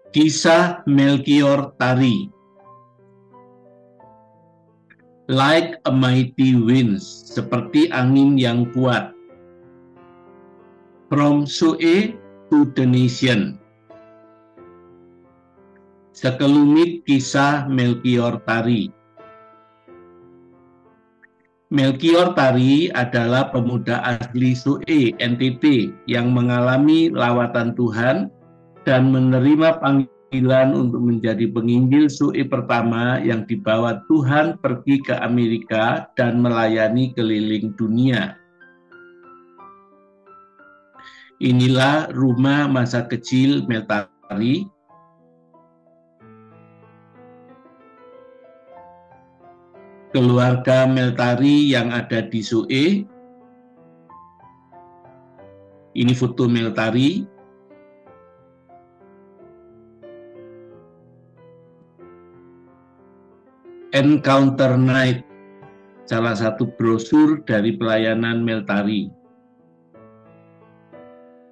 Kisah Melkior Tari. Like a mighty winds, seperti angin yang kuat. From Sue to the nation. Sekelumit kisah Melkior Tari. Melkior Tari adalah pemuda asli Sue, NTT, yang mengalami lawatan Tuhan dan menerima panggilan untuk menjadi penginjil Sue pertama yang dibawa Tuhan pergi ke Amerika dan melayani keliling dunia. Inilah rumah masa kecil Meltari. Keluarga Meltari yang ada di Sue. Ini foto Meltari. Encounter Night, salah satu brosur dari pelayanan Meltari.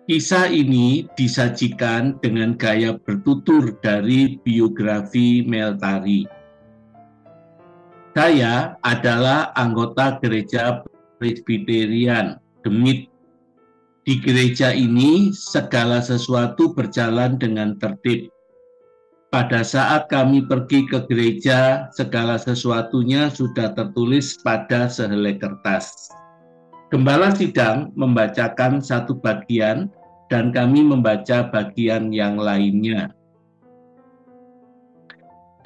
Kisah ini disajikan dengan gaya bertutur dari biografi Meltari. Saya adalah anggota gereja Presbyterian, Demit. Di gereja ini segala sesuatu berjalan dengan tertib. Pada saat kami pergi ke gereja, segala sesuatunya sudah tertulis pada sehelai kertas. Gembala sidang membacakan satu bagian dan kami membaca bagian yang lainnya.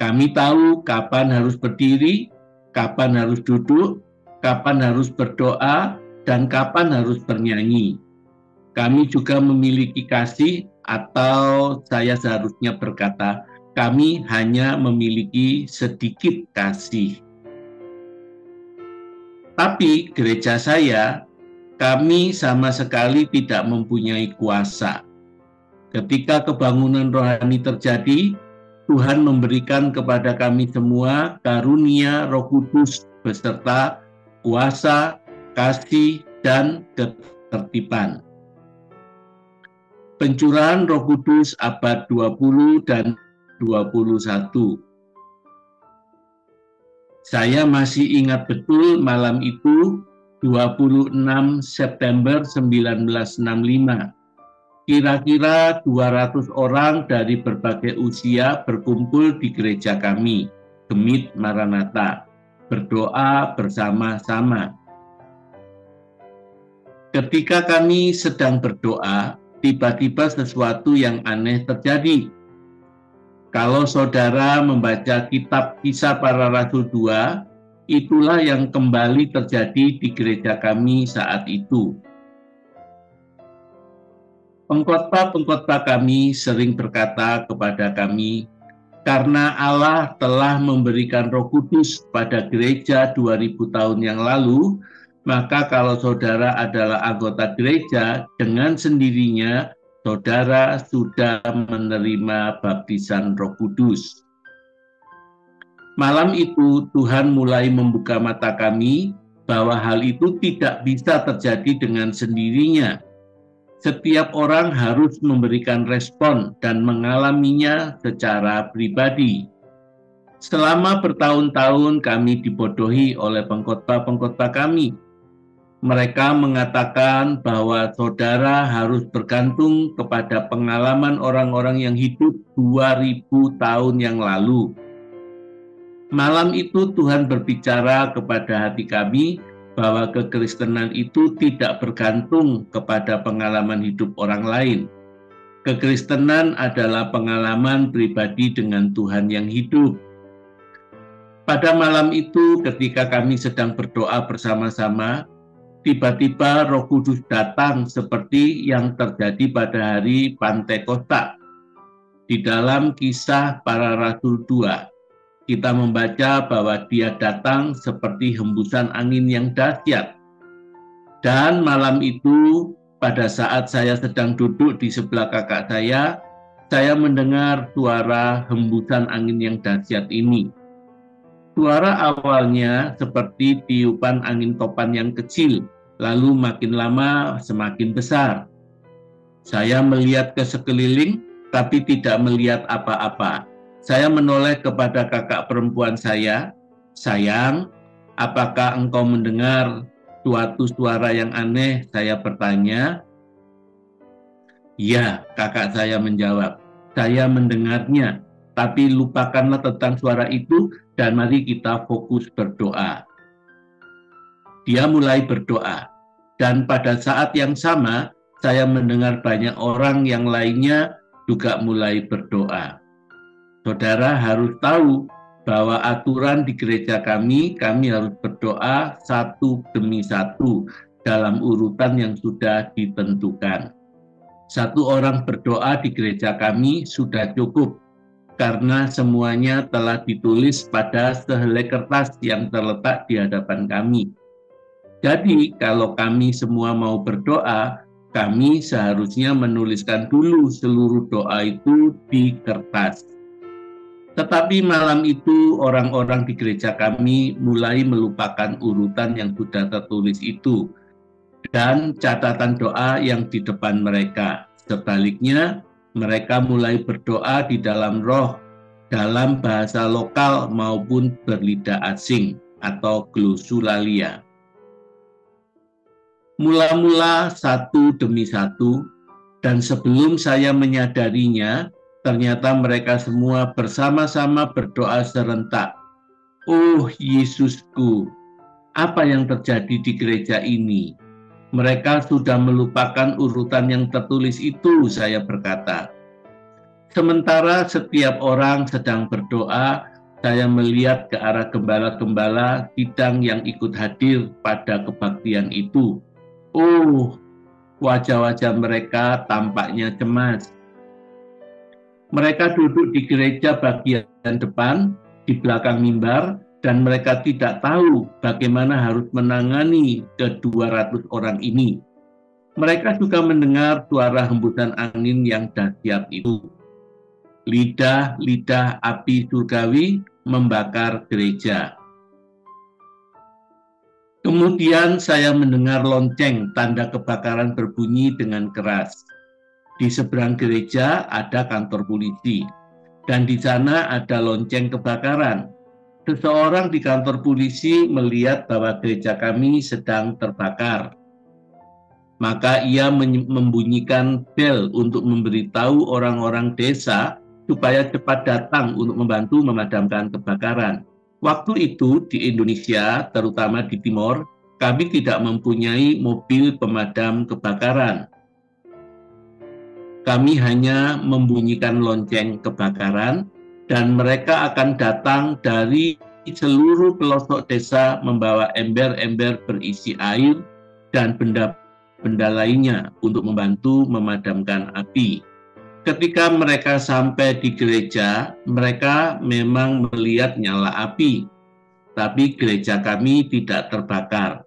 Kami tahu kapan harus berdiri, kapan harus duduk, kapan harus berdoa, dan kapan harus bernyanyi. Kami juga memiliki kasih, atau saya seharusnya berkata, kami hanya memiliki sedikit kasih. Tapi gereja saya, kami sama sekali tidak mempunyai kuasa. Ketika kebangunan rohani terjadi, Tuhan memberikan kepada kami semua karunia Roh Kudus beserta kuasa, kasih, dan ketertiban. Pencurahan Roh Kudus abad 20 dan 21. Saya masih ingat betul malam itu, 26 September 1965. Kira-kira 200 orang dari berbagai usia berkumpul di gereja kami, Demit Maranatha, berdoa bersama-sama. Ketika kami sedang berdoa, tiba-tiba sesuatu yang aneh terjadi. Kalau saudara membaca kitab Kisah Para Rasul 2, itulah yang kembali terjadi di gereja kami saat itu. Pengkhotbah-pengkhotbah kami sering berkata kepada kami, karena Allah telah memberikan Roh Kudus pada gereja 2000 tahun yang lalu, maka kalau saudara adalah anggota gereja, dengan sendirinya saudara sudah menerima baptisan Roh Kudus. Malam itu Tuhan mulai membuka mata kami bahwa hal itu tidak bisa terjadi dengan sendirinya. Setiap orang harus memberikan respon dan mengalaminya secara pribadi. Selama bertahun-tahun kami dibodohi oleh pengkhotbah-pengkhotbah kami. Mereka mengatakan bahwa saudara harus bergantung kepada pengalaman orang-orang yang hidup 2000 tahun yang lalu. Malam itu Tuhan berbicara kepada hati kami bahwa kekristenan itu tidak bergantung kepada pengalaman hidup orang lain. Kekristenan adalah pengalaman pribadi dengan Tuhan yang hidup. Pada malam itu ketika kami sedang berdoa bersama-sama, tiba-tiba Roh Kudus datang seperti yang terjadi pada hari Pantekosta. Di dalam Kisah Para Rasul 2, kita membaca bahwa dia datang seperti hembusan angin yang dahsyat. Dan malam itu, pada saat saya sedang duduk di sebelah kakak saya mendengar suara hembusan angin yang dahsyat ini. Suara awalnya seperti tiupan angin topan yang kecil, lalu makin lama semakin besar. Saya melihat ke sekeliling, tapi tidak melihat apa-apa. Saya menoleh kepada kakak perempuan saya, "Sayang, apakah engkau mendengar suatu suara yang aneh?" Saya bertanya. "Ya," kakak saya menjawab, "saya mendengarnya, tapi lupakanlah tentang suara itu dan mari kita fokus berdoa." Dia mulai berdoa, dan pada saat yang sama, saya mendengar banyak orang yang lainnya juga mulai berdoa. Saudara harus tahu bahwa aturan di gereja kami harus berdoa satu demi satu dalam urutan yang sudah ditentukan. Satu orang berdoa di gereja kami sudah cukup, karena semuanya telah ditulis pada sehelai kertas yang terletak di hadapan kami. Jadi, kalau kami semua mau berdoa, kami seharusnya menuliskan dulu seluruh doa itu di kertas. Tetapi malam itu orang-orang di gereja kami mulai melupakan urutan yang sudah tertulis itu dan catatan doa yang di depan mereka. Sebaliknya, mereka mulai berdoa di dalam roh, dalam bahasa lokal maupun berlidah asing atau glosulalia. Mula-mula satu demi satu, dan sebelum saya menyadarinya, ternyata mereka semua bersama-sama berdoa serentak. "Oh Yesusku, apa yang terjadi di gereja ini? Mereka sudah melupakan urutan yang tertulis itu," saya berkata. Sementara setiap orang sedang berdoa, saya melihat ke arah gembala-gembala sidang yang ikut hadir pada kebaktian itu. Oh, wajah-wajah mereka tampaknya cemas. Mereka duduk di gereja bagian depan, di belakang mimbar, dan mereka tidak tahu bagaimana harus menangani ke-200 orang ini. Mereka juga mendengar suara hembusan angin yang dahsyat itu. Lidah-lidah api surgawi membakar gereja. Kemudian saya mendengar lonceng tanda kebakaran berbunyi dengan keras. Di seberang gereja ada kantor polisi, dan di sana ada lonceng kebakaran. Seseorang di kantor polisi melihat bahwa gereja kami sedang terbakar. Maka ia membunyikan bel untuk memberitahu orang-orang desa supaya cepat datang untuk membantu memadamkan kebakaran. Waktu itu di Indonesia, terutama di Timor, kami tidak mempunyai mobil pemadam kebakaran. Kami hanya membunyikan lonceng kebakaran dan mereka akan datang dari seluruh pelosok desa membawa ember-ember berisi air dan benda-benda lainnya untuk membantu memadamkan api. Ketika mereka sampai di gereja, mereka memang melihat nyala api, tapi gereja kami tidak terbakar.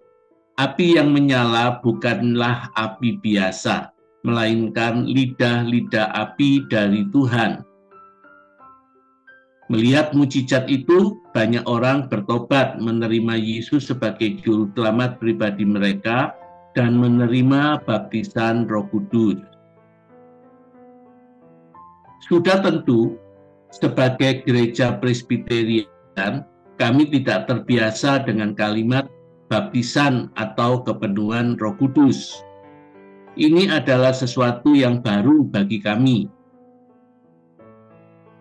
Api yang menyala bukanlah api biasa, melainkan lidah-lidah api dari Tuhan. Melihat mukjizat itu, banyak orang bertobat menerima Yesus sebagai juru selamat pribadi mereka dan menerima baptisan Roh Kudus. Sudah tentu, sebagai gereja Presbyterian, kami tidak terbiasa dengan kalimat baptisan atau kepenuhan Roh Kudus. Ini adalah sesuatu yang baru bagi kami.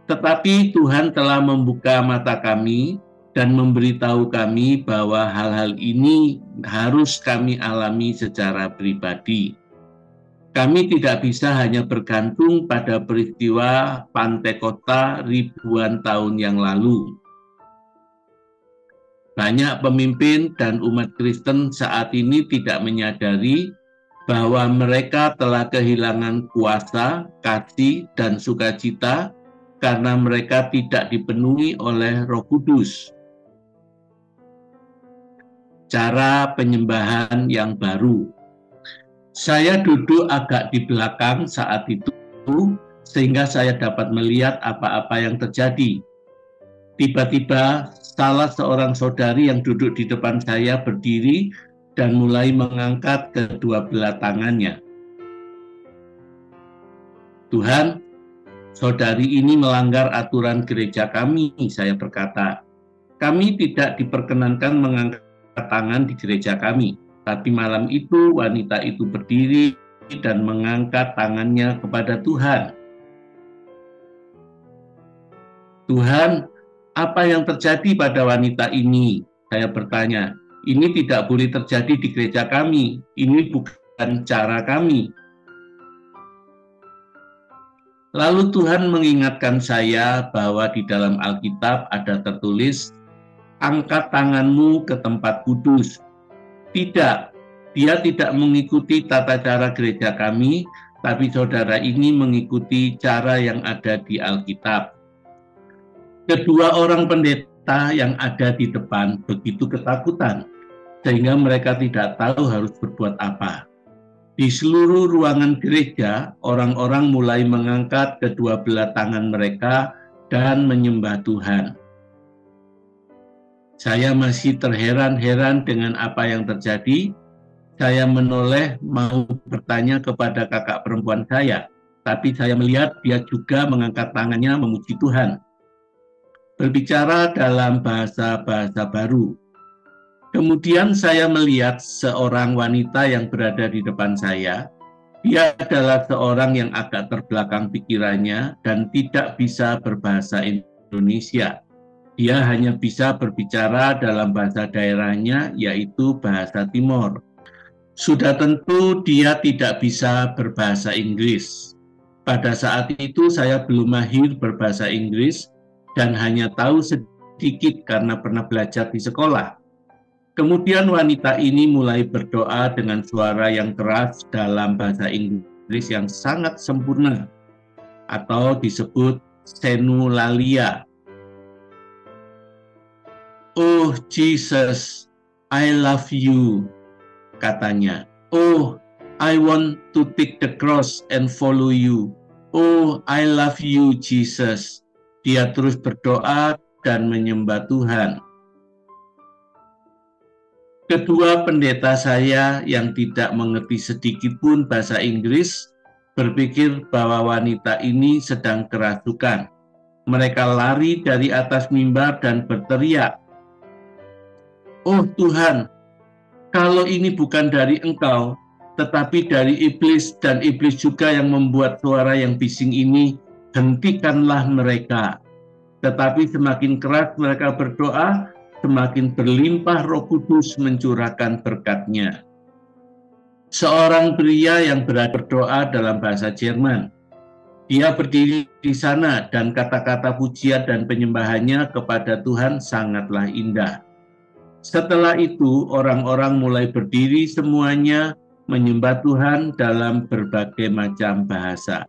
Tetapi Tuhan telah membuka mata kami dan memberitahu kami bahwa hal-hal ini harus kami alami secara pribadi. Kami tidak bisa hanya bergantung pada peristiwa Pantekota ribuan tahun yang lalu. Banyak pemimpin dan umat Kristen saat ini tidak menyadari bahwa mereka telah kehilangan kuasa, kasih, dan sukacita karena mereka tidak dipenuhi oleh Roh Kudus. Cara penyembahan yang baru. Saya duduk agak di belakang saat itu, sehingga saya dapat melihat apa-apa yang terjadi. Tiba-tiba, salah seorang saudari yang duduk di depan saya berdiri dan mulai mengangkat kedua belah tangannya. "Tuhan, Saudari ini melanggar aturan gereja kami, saya berkata. Kami tidak diperkenankan mengangkat tangan di gereja kami. Tapi malam itu wanita itu berdiri dan mengangkat tangannya kepada Tuhan. Tuhan, apa yang terjadi pada wanita ini? Saya bertanya. Ini tidak boleh terjadi di gereja kami. Ini bukan cara kami. Lalu Tuhan mengingatkan saya bahwa di dalam Alkitab ada tertulis, angkat tanganmu ke tempat kudus. Tidak, dia tidak mengikuti tata cara gereja kami, tapi saudara ini mengikuti cara yang ada di Alkitab. Kedua orang pendeta yang ada di depan begitu ketakutan, sehingga mereka tidak tahu harus berbuat apa. Di seluruh ruangan gereja, orang-orang mulai mengangkat kedua belah tangan mereka dan menyembah Tuhan. Saya masih terheran-heran dengan apa yang terjadi. Saya menoleh mau bertanya kepada kakak perempuan saya, tapi saya melihat dia juga mengangkat tangannya memuji Tuhan. Berbicara dalam bahasa-bahasa baru. Kemudian saya melihat seorang wanita yang berada di depan saya. Dia adalah seorang yang agak terbelakang pikirannya dan tidak bisa berbahasa Indonesia. Dia hanya bisa berbicara dalam bahasa daerahnya, yaitu bahasa Timor. Sudah tentu dia tidak bisa berbahasa Inggris. Pada saat itu saya belum mahir berbahasa Inggris dan hanya tahu sedikit karena pernah belajar di sekolah. Kemudian wanita ini mulai berdoa dengan suara yang keras dalam bahasa Inggris yang sangat sempurna atau disebut senulalia. Oh Jesus, I love you, katanya. Oh, I want to take the cross and follow you. Oh, I love you Jesus. Dia terus berdoa dan menyembah Tuhan. Kedua pendeta saya yang tidak mengerti sedikit pun bahasa Inggris berpikir bahwa wanita ini sedang kerasukan. Mereka lari dari atas mimbar dan berteriak, "Oh Tuhan, kalau ini bukan dari Engkau, tetapi dari iblis dan iblis juga yang membuat suara yang bising ini, hentikanlah mereka." Tetapi semakin keras mereka berdoa, semakin berlimpah Roh Kudus mencurahkan berkat-Nya. Seorang pria yang berdoa dalam bahasa Jerman. Dia berdiri di sana dan kata-kata pujian dan penyembahannya kepada Tuhan sangatlah indah. Setelah itu, orang-orang mulai berdiri semuanya menyembah Tuhan dalam berbagai macam bahasa.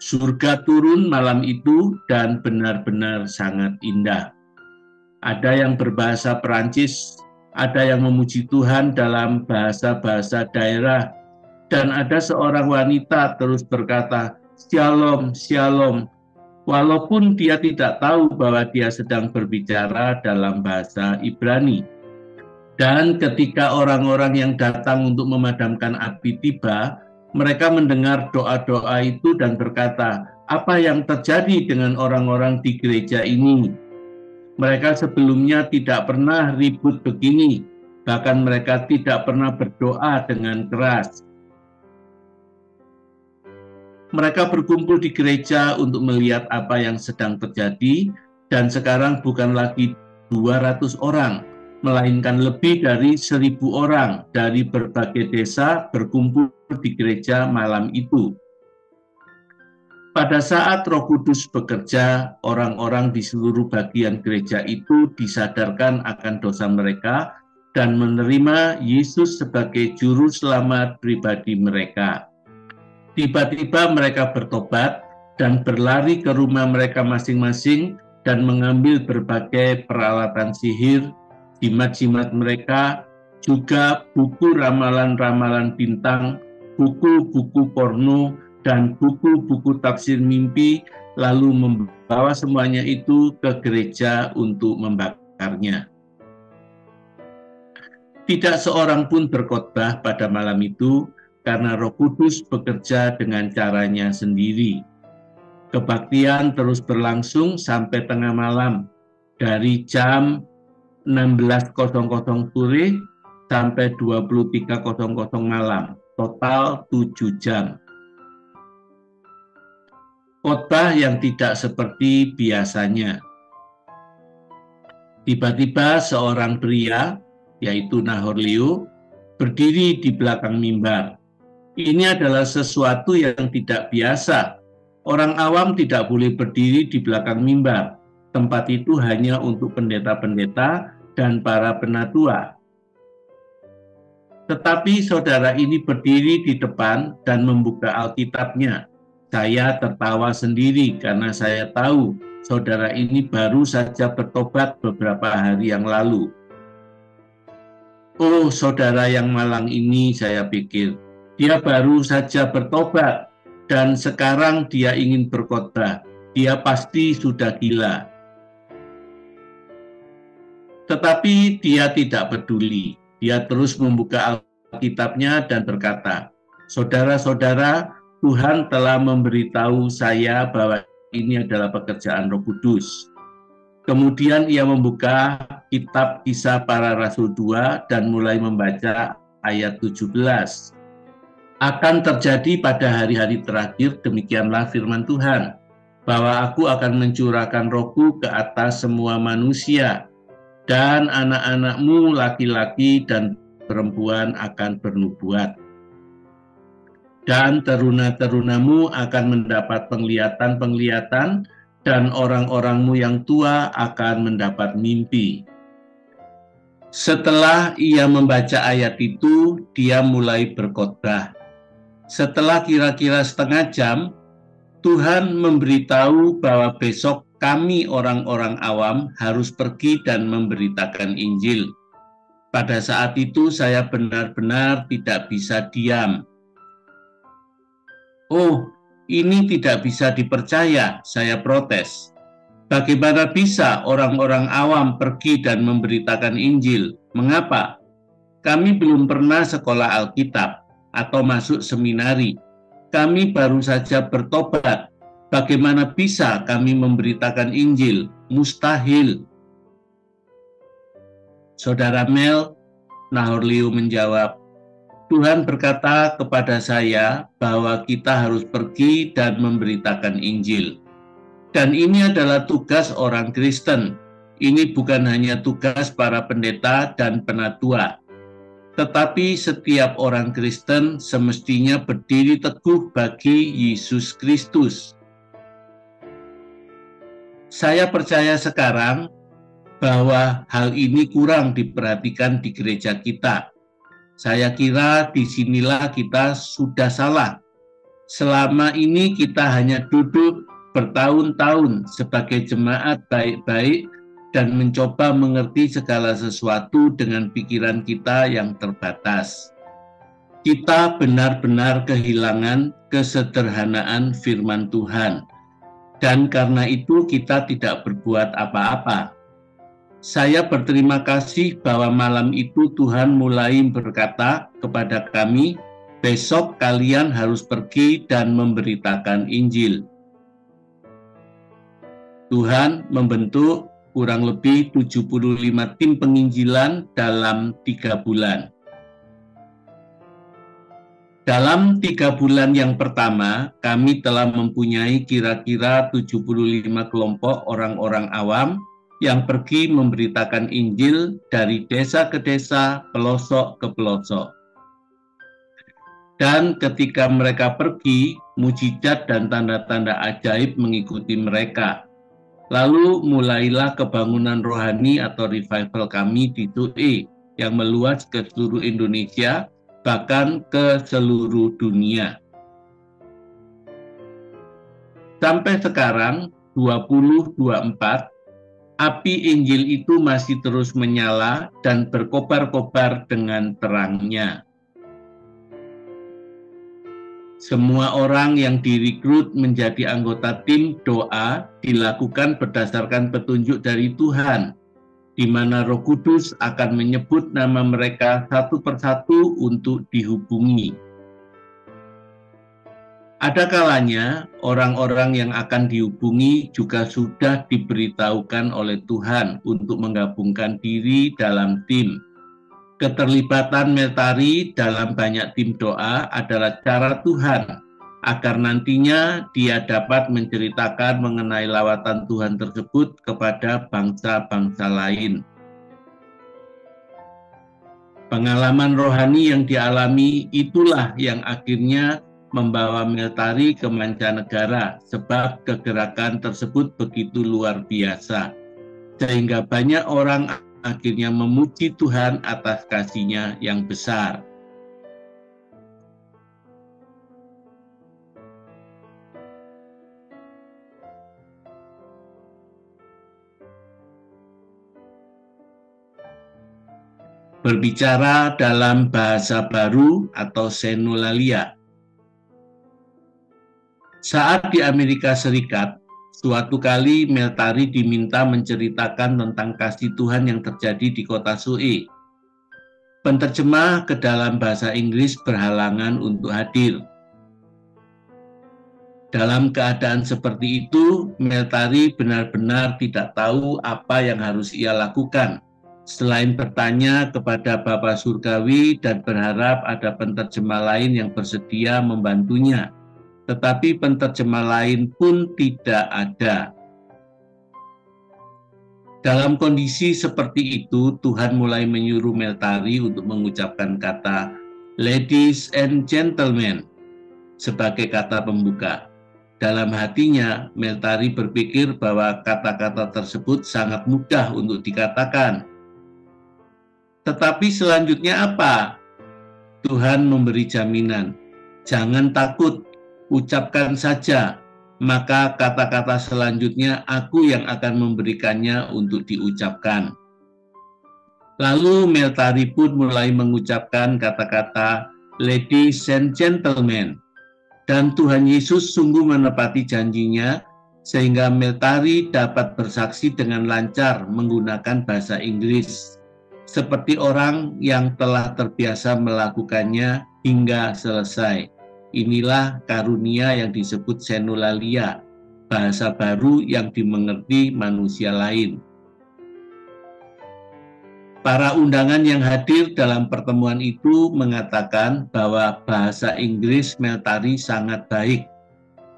Surga turun malam itu dan benar-benar sangat indah. Ada yang berbahasa Perancis, ada yang memuji Tuhan dalam bahasa-bahasa daerah, dan ada seorang wanita terus berkata, "Shalom, shalom," walaupun dia tidak tahu bahwa dia sedang berbicara dalam bahasa Ibrani. Dan ketika orang-orang yang datang untuk memadamkan api tiba, mereka mendengar doa-doa itu dan berkata, "Apa yang terjadi dengan orang-orang di gereja ini? Mereka sebelumnya tidak pernah ribut begini, bahkan mereka tidak pernah berdoa dengan keras." Mereka berkumpul di gereja untuk melihat apa yang sedang terjadi, dan sekarang bukan lagi 200 orang, melainkan lebih dari 1.000 orang dari berbagai desa berkumpul di gereja malam itu. Pada saat Roh Kudus bekerja, orang-orang di seluruh bagian gereja itu disadarkan akan dosa mereka dan menerima Yesus sebagai juru selamat pribadi mereka. Tiba-tiba mereka bertobat dan berlari ke rumah mereka masing-masing dan mengambil berbagai peralatan sihir, jimat-jimat mereka, juga buku ramalan-ramalan bintang, buku-buku porno, dan buku-buku tafsir mimpi, lalu membawa semuanya itu ke gereja untuk membakarnya. Tidak seorang pun berkhotbah pada malam itu, karena Roh Kudus bekerja dengan caranya sendiri. Kebaktian terus berlangsung sampai tengah malam, dari jam 16.00 sore sampai 23.00 malam, total 7 jam. Khotbah yang tidak seperti biasanya. Tiba-tiba seorang pria, yaitu Nahor Leo, berdiri di belakang mimbar. Ini adalah sesuatu yang tidak biasa. Orang awam tidak boleh berdiri di belakang mimbar. Tempat itu hanya untuk pendeta-pendeta dan para penatua. Tetapi saudara ini berdiri di depan dan membuka Alkitabnya. Saya tertawa sendiri karena saya tahu saudara ini baru saja bertobat beberapa hari yang lalu. Oh, saudara yang malang ini, saya pikir. Dia baru saja bertobat dan sekarang dia ingin berkhotbah. Dia pasti sudah gila. Tetapi dia tidak peduli. Dia terus membuka Alkitabnya dan berkata, "Saudara-saudara, Tuhan telah memberitahu saya bahwa ini adalah pekerjaan Roh Kudus." Kemudian ia membuka kitab Kisah Para Rasul 2 dan mulai membaca ayat 17. Akan terjadi pada hari-hari terakhir, demikianlah firman Tuhan, bahwa aku akan mencurahkan Rohku ke atas semua manusia, dan anak-anakmu laki-laki dan perempuan akan bernubuat. Dan teruna-terunamu akan mendapat penglihatan-penglihatan, dan orang-orangmu yang tua akan mendapat mimpi. Setelah ia membaca ayat itu, dia mulai berkhotbah. Setelah kira-kira setengah jam, Tuhan memberitahu bahwa besok kami orang-orang awam harus pergi dan memberitakan Injil. Pada saat itu saya benar-benar tidak bisa diam. "Oh, ini tidak bisa dipercaya," saya protes. "Bagaimana bisa orang-orang awam pergi dan memberitakan Injil? Mengapa? Kami belum pernah sekolah Alkitab atau masuk seminari. Kami baru saja bertobat. Bagaimana bisa kami memberitakan Injil? Mustahil." Saudara Mel, Nahor Leo menjawab, "Tuhan berkata kepada saya bahwa kita harus pergi dan memberitakan Injil. Dan ini adalah tugas orang Kristen. Ini bukan hanya tugas para pendeta dan penatua. Tetapi setiap orang Kristen semestinya berdiri teguh bagi Yesus Kristus." Saya percaya sekarang bahwa hal ini kurang diperhatikan di gereja kita. Saya kira disinilah kita sudah salah. Selama ini kita hanya duduk bertahun-tahun sebagai jemaat baik-baik dan mencoba mengerti segala sesuatu dengan pikiran kita yang terbatas. Kita benar-benar kehilangan kesederhanaan firman Tuhan, dan karena itu kita tidak berbuat apa-apa. Saya berterima kasih bahwa malam itu Tuhan mulai berkata kepada kami, "Besok kalian harus pergi dan memberitakan Injil." Tuhan membentuk kurang lebih 75 tim penginjilan dalam 3 bulan. Dalam 3 bulan yang pertama, kami telah mempunyai kira-kira 75 kelompok orang-orang awam yang pergi memberitakan Injil dari desa ke desa, pelosok ke pelosok. Dan ketika mereka pergi, mujizat dan tanda-tanda ajaib mengikuti mereka. Lalu mulailah kebangunan rohani atau revival kami di TUE yang meluas ke seluruh Indonesia, bahkan ke seluruh dunia. Sampai sekarang, 2024, api Injil itu masih terus menyala dan berkobar-kobar dengan terangnya. Semua orang yang direkrut menjadi anggota tim doa dilakukan berdasarkan petunjuk dari Tuhan, di mana Roh Kudus akan menyebut nama mereka satu persatu untuk dihubungi. Ada kalanya orang-orang yang akan dihubungi juga sudah diberitahukan oleh Tuhan untuk menggabungkan diri dalam tim. Keterlibatan Meltari dalam banyak tim doa adalah cara Tuhan agar nantinya dia dapat menceritakan mengenai lawatan Tuhan tersebut kepada bangsa-bangsa lain. Pengalaman rohani yang dialami itulah yang akhirnya membawa Meltari ke mancanegara, sebab kegerakan tersebut begitu luar biasa, sehingga banyak orang akhirnya memuji Tuhan atas kasih-Nya yang besar. Berbicara dalam bahasa baru atau senulalia. Saat di Amerika Serikat, suatu kali Meltari diminta menceritakan tentang kasih Tuhan yang terjadi di kota Sue. Penterjemah ke dalam bahasa Inggris berhalangan untuk hadir. Dalam keadaan seperti itu, Meltari benar-benar tidak tahu apa yang harus ia lakukan, selain bertanya kepada Bapa Surgawi dan berharap ada penterjemah lain yang bersedia membantunya. Tetapi penterjemah lain pun tidak ada. Dalam kondisi seperti itu, Tuhan mulai menyuruh Meltari untuk mengucapkan kata "Ladies and Gentlemen" sebagai kata pembuka. Dalam hatinya, Meltari berpikir bahwa kata-kata tersebut sangat mudah untuk dikatakan. Tetapi selanjutnya apa? Tuhan memberi jaminan, jangan takut, ucapkan saja, maka kata-kata selanjutnya aku yang akan memberikannya untuk diucapkan. Lalu Meltari pun mulai mengucapkan kata-kata "Ladies and Gentlemen", dan Tuhan Yesus sungguh menepati janjinya, sehingga Meltari dapat bersaksi dengan lancar menggunakan bahasa Inggris, seperti orang yang telah terbiasa melakukannya hingga selesai. Inilah karunia yang disebut senulalia, bahasa baru yang dimengerti manusia lain. Para undangan yang hadir dalam pertemuan itu mengatakan bahwa bahasa Inggris Meltari sangat baik.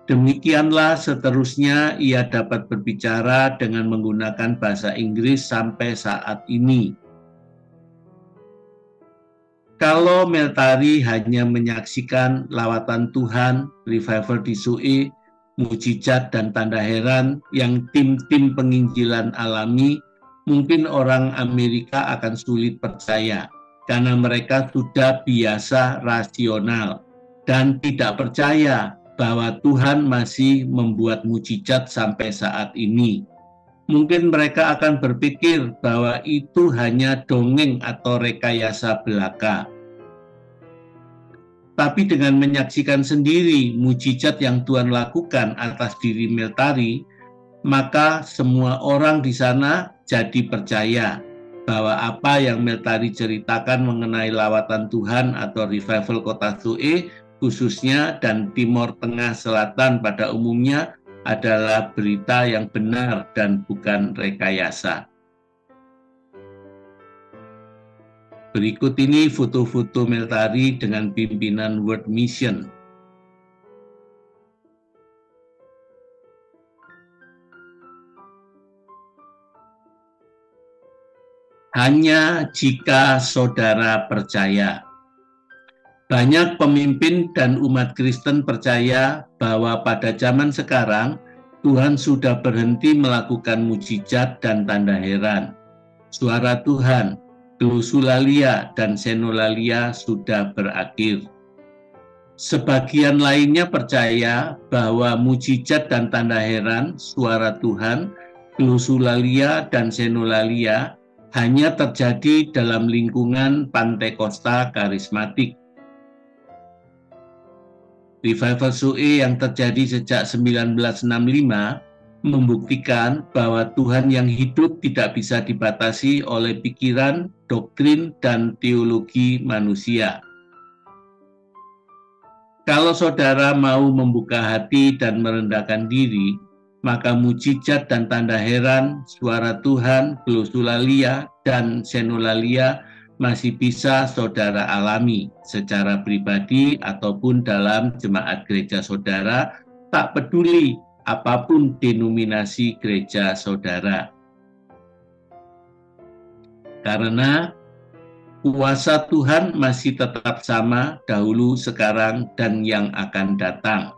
Demikianlah seterusnya ia dapat berbicara dengan menggunakan bahasa Inggris sampai saat ini. Kalau Meltari hanya menyaksikan lawatan Tuhan, revival di Sue, mujizat dan tanda heran yang tim-tim penginjilan alami, mungkin orang Amerika akan sulit percaya karena mereka sudah biasa rasional dan tidak percaya bahwa Tuhan masih membuat mujizat sampai saat ini. Mungkin mereka akan berpikir bahwa itu hanya dongeng atau rekayasa belaka. Tapi dengan menyaksikan sendiri mujizat yang Tuhan lakukan atas diri Meltari, maka semua orang di sana jadi percaya bahwa apa yang Meltari ceritakan mengenai lawatan Tuhan atau revival kota Sue khususnya dan Timur Tengah Selatan pada umumnya adalah berita yang benar dan bukan rekayasa. Berikut ini foto-foto Meltari dengan pimpinan World Mission. Hanya jika saudara percaya. Banyak pemimpin dan umat Kristen percaya bahwa pada zaman sekarang Tuhan sudah berhenti melakukan mujizat dan tanda heran. Suara Tuhan, glosulalia dan senulalia sudah berakhir. Sebagian lainnya percaya bahwa mujizat dan tanda heran, suara Tuhan, glosulalia dan senulalia hanya terjadi dalam lingkungan Pantekosta karismatik. Revival Sue yang terjadi sejak 1965 membuktikan bahwa Tuhan yang hidup tidak bisa dibatasi oleh pikiran, doktrin, dan teologi manusia. Kalau saudara mau membuka hati dan merendahkan diri, maka mujizat dan tanda heran, suara Tuhan, glosulalia, dan senulalia masih bisa saudara alami secara pribadi ataupun dalam jemaat gereja saudara, tak peduli apapun denominasi gereja saudara. Karena kuasa Tuhan masih tetap sama dahulu, sekarang, dan yang akan datang.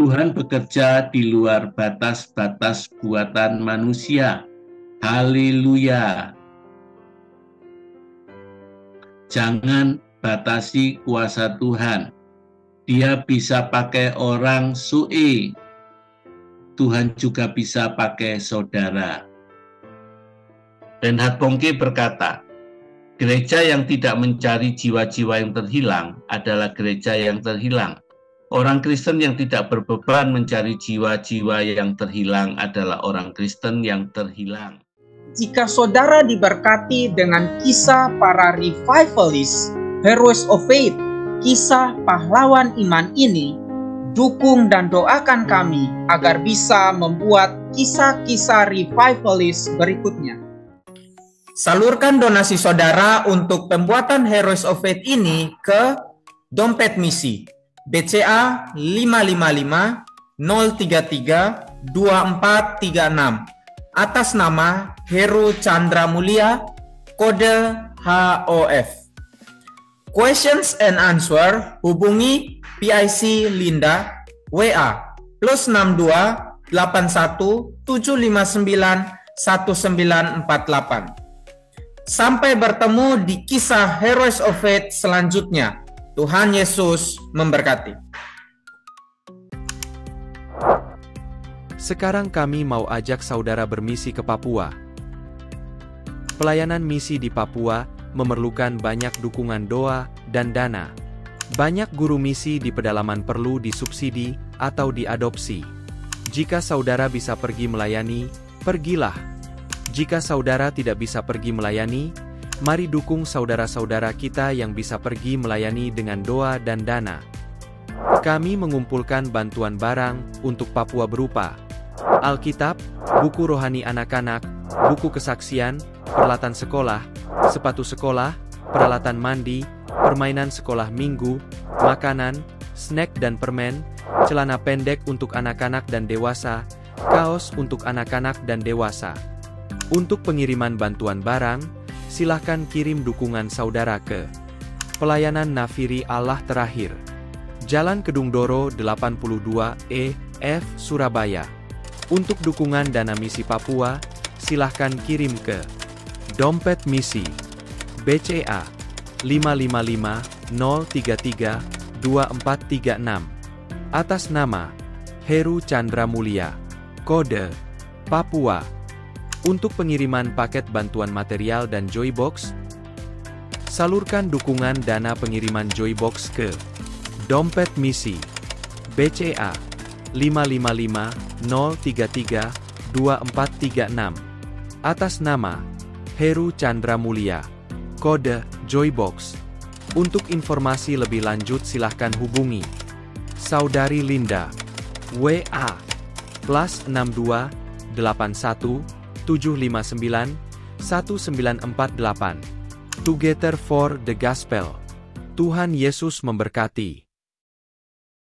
Tuhan bekerja di luar batas-batas buatan manusia. Haleluya. Jangan batasi kuasa Tuhan. Dia bisa pakai orang sue. Tuhan juga bisa pakai saudara. Reinhard Bonnke berkata, gereja yang tidak mencari jiwa-jiwa yang terhilang adalah gereja yang terhilang. Orang Kristen yang tidak berbeban mencari jiwa-jiwa yang terhilang adalah orang Kristen yang terhilang. Jika saudara diberkati dengan kisah para revivalist, Heroes of Faith, kisah pahlawan iman ini, dukung dan doakan kami agar bisa membuat kisah-kisah revivalist berikutnya. Salurkan donasi saudara untuk pembuatan Heroes of Faith ini ke Dompet Misi BCA 555 033 2436 atas nama Heru Chandra Mulia, kode HOF. Questions and answer hubungi PIC Linda WA +62 81 759 1948. Sampai bertemu di kisah Heroes of Faith selanjutnya. Tuhan Yesus memberkati. Sekarang kami mau ajak saudara bermisi ke Papua. Pelayanan misi di Papua memerlukan banyak dukungan doa dan dana. Banyak guru misi di pedalaman perlu disubsidi atau diadopsi. Jika saudara bisa pergi melayani, pergilah. Jika saudara tidak bisa pergi melayani, mari dukung saudara-saudara kita yang bisa pergi melayani dengan doa dan dana. Kami mengumpulkan bantuan barang untuk Papua berupa Alkitab, buku rohani anak-anak, buku kesaksian, peralatan sekolah, sepatu sekolah, peralatan mandi, permainan sekolah minggu, makanan, snack dan permen, celana pendek untuk anak-anak dan dewasa, kaos untuk anak-anak dan dewasa. Untuk pengiriman bantuan barang, silahkan kirim dukungan saudara ke Pelayanan Nafiri Allah Terakhir, Jalan Kedung Doro 82E, F, Surabaya. Untuk dukungan dana misi Papua, silahkan kirim ke Dompet Misi BCA 555 033 2436 atas nama Heru Chandra Mulia, kode Papua. Untuk pengiriman paket bantuan material dan Joybox, salurkan dukungan dana pengiriman Joybox ke Dompet Misi BCA 555 033 2436 atas nama Heru Chandra Mulia, kode Joybox. Untuk informasi lebih lanjut silahkan hubungi Saudari Linda WA +62 81 759 1948. Together for the Gospel. Tuhan Yesus memberkati.